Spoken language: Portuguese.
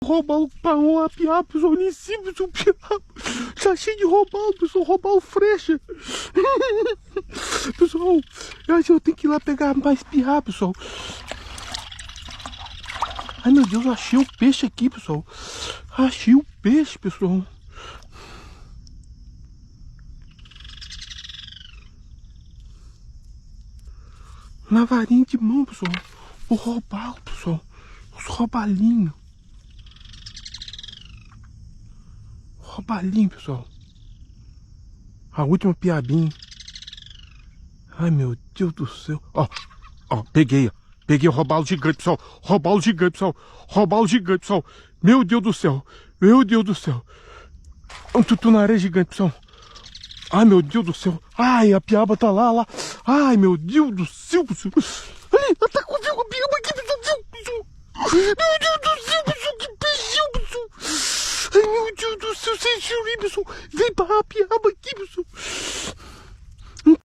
Roubar a piaba, pessoal, ali em cima, pessoal, piaba. Tá cheio de robalo, pessoal, robalo frecha. Pessoal, eu acho que eu tenho que ir lá pegar mais piaba, pessoal. Ai, meu Deus, eu achei o peixe aqui, pessoal. Achei o peixe, pessoal. Na varinha de mão, pessoal. O robalo, pessoal. Os robalinhos. Robalinho, pessoal. A última piabinha. Ai, meu Deus do céu. Ó, ó, peguei, ó. Peguei o robalo gigante, pessoal. Robalo gigante, pessoal. Robalo gigante, pessoal. Meu Deus do céu. Meu Deus do céu. Um tutunaré gigante, pessoal. Ai, meu Deus do céu. Ai, a piaba tá lá. Ai, meu Deus do céu, pessoal. Ali, tá com a piaba aqui, pessoal. Meu Deus do céu, pessoal. Que peixão, pessoal. Ai, meu Deus do céu. Vocês viram aí, pessoal. Vem pra a piaba aqui, pessoal.